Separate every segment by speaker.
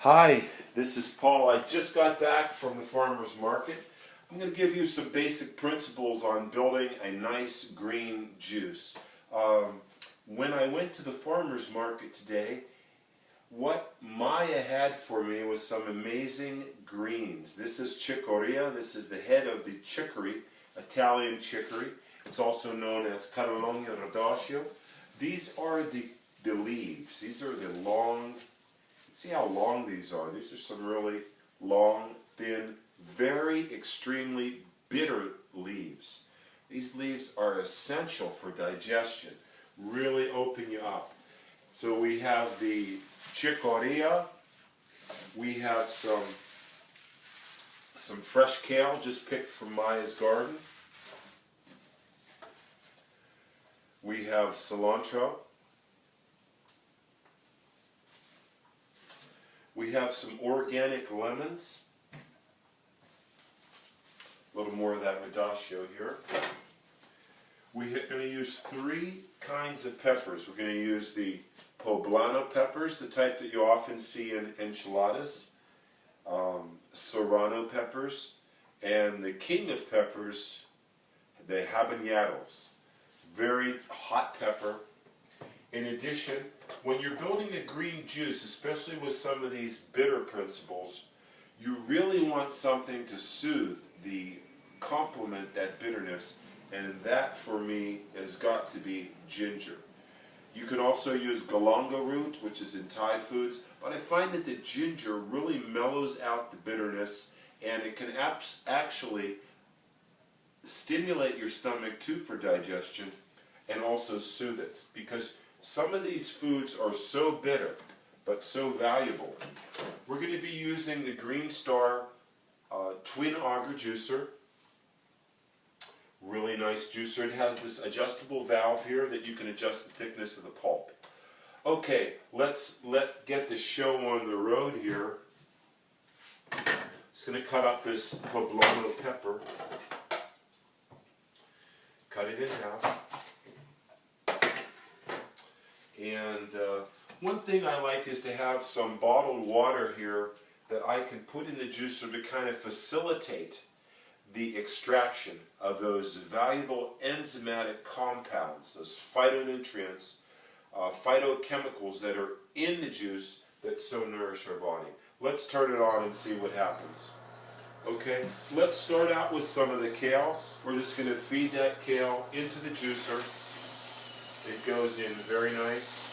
Speaker 1: Hi, this is Paul. I just got back from the farmer's market. I'm going to give you some basic principles on building a nice green juice. When I went to the farmer's market today, what Maya had for me was some amazing greens. This is Chicoria. This is the head of the chicory, Italian chicory. It's also known as Catalogna radicchio. These are the leaves. These are the long. See how long these are. These are some really long, thin, very extremely bitter leaves. These leaves are essential for digestion. Really open you up. So we have the chicoria. We have some fresh kale just picked from Maya's garden. We have cilantro. We have some organic lemons. A little more of that radicchio here. We're going to use three kinds of peppers. We're going to use the poblano peppers, the type that you often see in enchiladas, serrano peppers, and the king of peppers, the habaneros. Very hot pepper. In addition, when you're building a green juice, especially with some of these bitter principles, you really want something to soothe, complement that bitterness, and that for me has got to be ginger. You can also use galanga root, which is in Thai foods, but I find that the ginger really mellows out the bitterness, and it can actually stimulate your stomach too for digestion and also soothe it, because some of these foods are so bitter, but so valuable. We're going to be using the Green Star Twin Auger Juicer. Really nice juicer. It has this adjustable valve here that you can adjust the thickness of the pulp. Okay, let's get the show on the road here. Just going to cut up this poblano pepper. Cut it in half. And one thing I like is to have some bottled water here that I can put in the juicer to kind of facilitate the extraction of those valuable enzymatic compounds, those phytonutrients, phytochemicals that are in the juice that so nourish our body. Let's turn it on and see what happens. Okay, let's start out with some of the kale. We're just going to feed that kale into the juicer. It goes in very nice.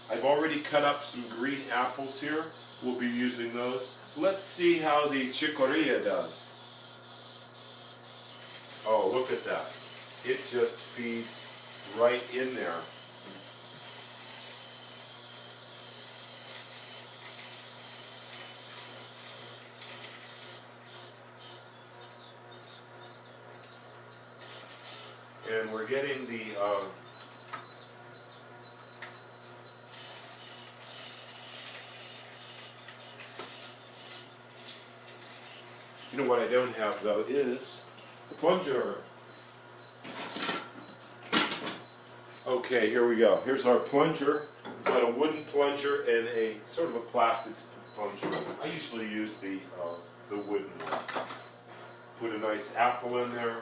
Speaker 1: I've already cut up some green apples here. We'll be using those. Let's see how the chicoria does. Oh, look at that. It just feeds right in there. And we're getting the you know what I don't have though is the plunger. Okay, here we go. Here's our plunger. We've got a wooden plunger and a sort of a plastic plunger. I usually use the wooden one. Put a nice apple in there.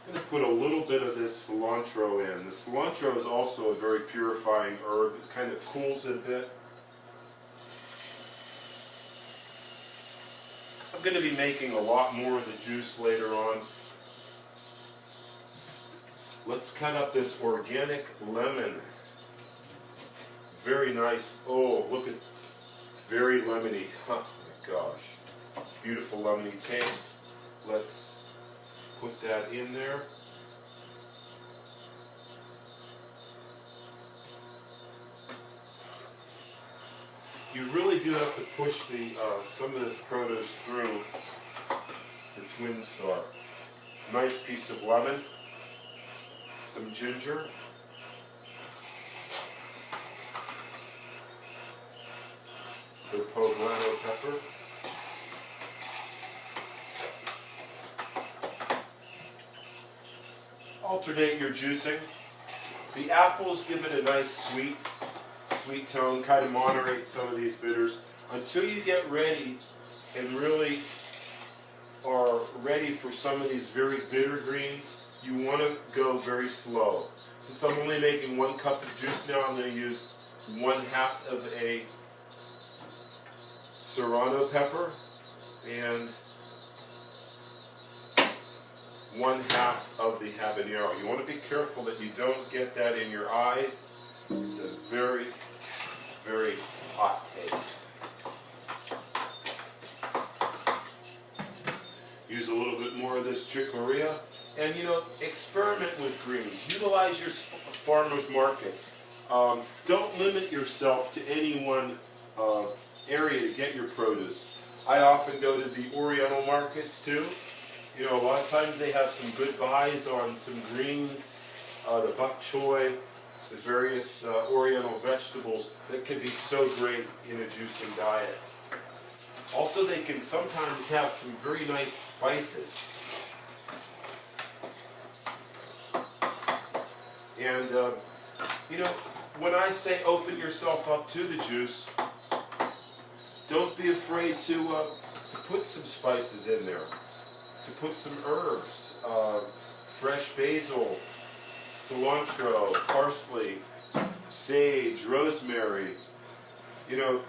Speaker 1: I'm going to put a little bit of this cilantro in. The cilantro is also a very purifying herb. It kind of cools it a bit. I'm going to be making a lot more of the juice later on. Let's cut up this organic lemon. Very nice. Oh, look at, very lemony. Oh my gosh. Beautiful lemony taste. Let's put that in there. You really do have to push some of this produce through the Twin Star. Nice piece of lemon, some ginger, the poblano pepper, alternate your juicing. The apples give it a nice sweet tone, kind of moderate some of these bitters. Until you get ready and really are ready for some of these very bitter greens, you want to go very slow. Since I'm only making 1 cup of juice now, I'm going to use 1/2 of a serrano pepper and 1/2 of the habanero. You want to be careful that you don't get that in your eyes. It's a very, very hot taste. Use a little bit more of this chicoria. And you know, experiment with greens. Utilize your farmers markets. Don't limit yourself to any one area to get your produce. I often go to the Oriental markets too. You know, a lot of times they have some good buys on some greens, the bok choy, the various Oriental vegetables that can be so great in a juicing diet. Also, they can sometimes have some very nice spices. And, you know, when I say open yourself up to the juice, don't be afraid to put some spices in there. To put some herbs, fresh basil, cilantro, parsley, sage, rosemary. You know,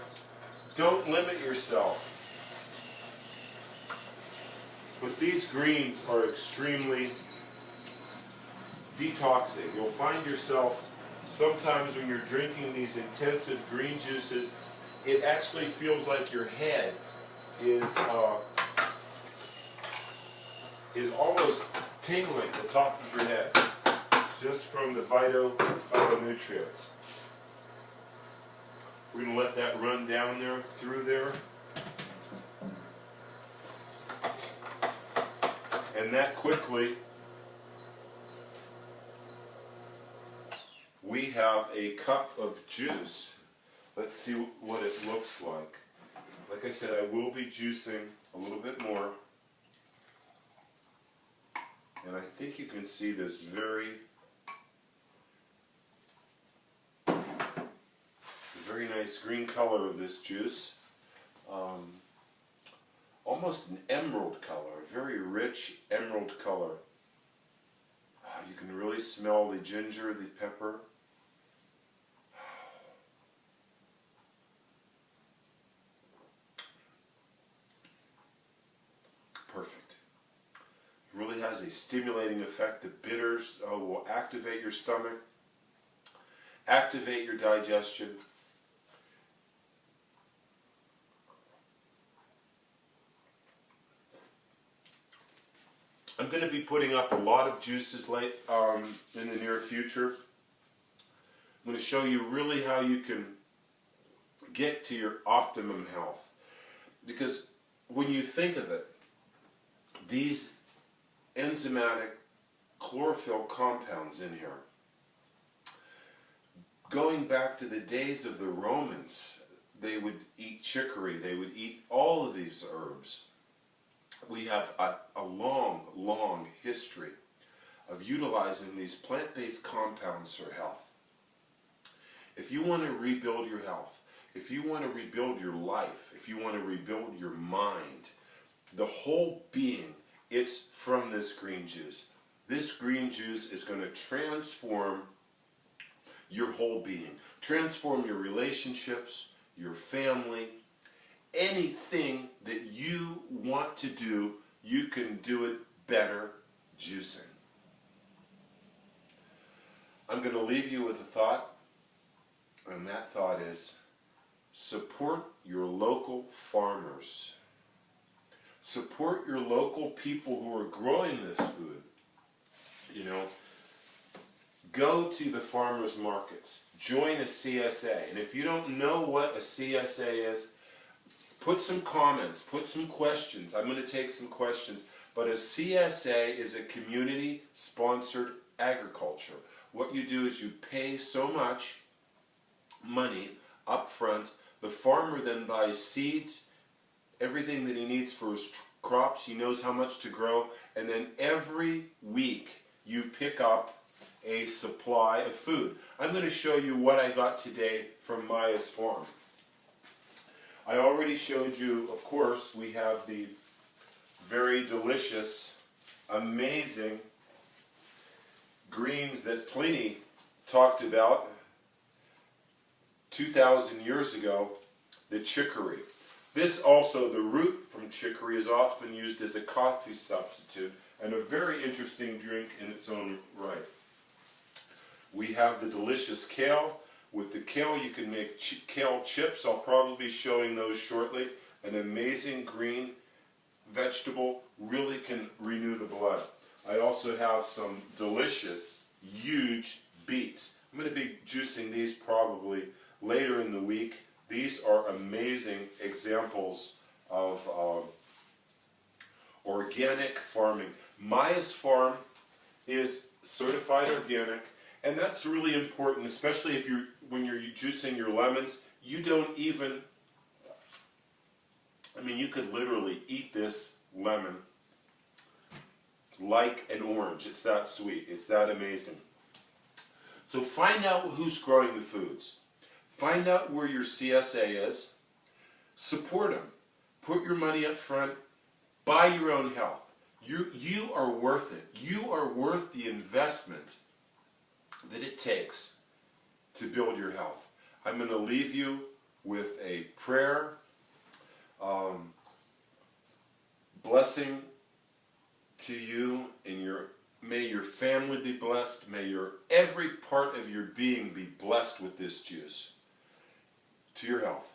Speaker 1: don't limit yourself. But these greens are extremely detoxing. You'll find yourself sometimes when you're drinking these intensive green juices, it actually feels like your head is almost tingling the top of your head just from the phytonutrients. We're going to let that run down there, through there. And that quickly, we have a cup of juice. Let's see what it looks like. Like I said, I will be juicing a little bit more. And I think you can see this very nice green color of this juice. Almost an emerald color, a very rich emerald color. You can really smell the ginger, the pepper. Perfect. It really has a stimulating effect. The bitters will activate your stomach, activate your digestion. I'm going to be putting up a lot of juices in the near future. I'm going to show you really how you can get to your optimum health. Because when you think of it, these enzymatic chlorophyll compounds in here, going back to the days of the Romans, they would eat chicory, they would eat all of these herbs. We have a long, long history of utilizing these plant-based compounds for health. If you want to rebuild your health, if you want to rebuild your life, if you want to rebuild your mind, the whole being, it's from this green juice. This green juice is going to transform your whole being, transform your relationships, your family. Anything that you want to do, you can do it better juicing. I'm going to leave you with a thought, and that thought is, support your local farmers. Support your local people who are growing this food. You know, go to the farmers markets. Join a CSA. And if you don't know what a CSA is, put some comments, put some questions. I'm going to take some questions. But a CSA is a community-sponsored agriculture. What you do is you pay so much money up front. The farmer then buys seeds, everything that he needs for his crops. He knows how much to grow. And then every week you pick up a supply of food. I'm going to show you what I got today from Maya's farm. I already showed you, of course, we have the very delicious, amazing greens that Pliny talked about 2,000 years ago, the chicory. This also, the root from chicory, is often used as a coffee substitute and a very interesting drink in its own right. We have the delicious kale. With the kale you can make kale chips. I'll probably be showing those shortly. An amazing green vegetable, really can renew the blood. I also have some delicious, huge beets. I'm going to be juicing these probably later in the week. These are amazing examples of organic farming. Maya's farm is certified organic, and that's really important, especially if when you're juicing your lemons. You don't even, you could literally eat this lemon like an orange. It's that sweet. It's that amazing. So find out who's growing the foods. Find out where your CSA is. Support them. Put your money up front. Buy your own health. You are worth it. You are worth the investment that it takes to build your health. I'm going to leave you with a prayer. Blessing to you, and may your family be blessed. May every part of your being be blessed with this juice. To your health.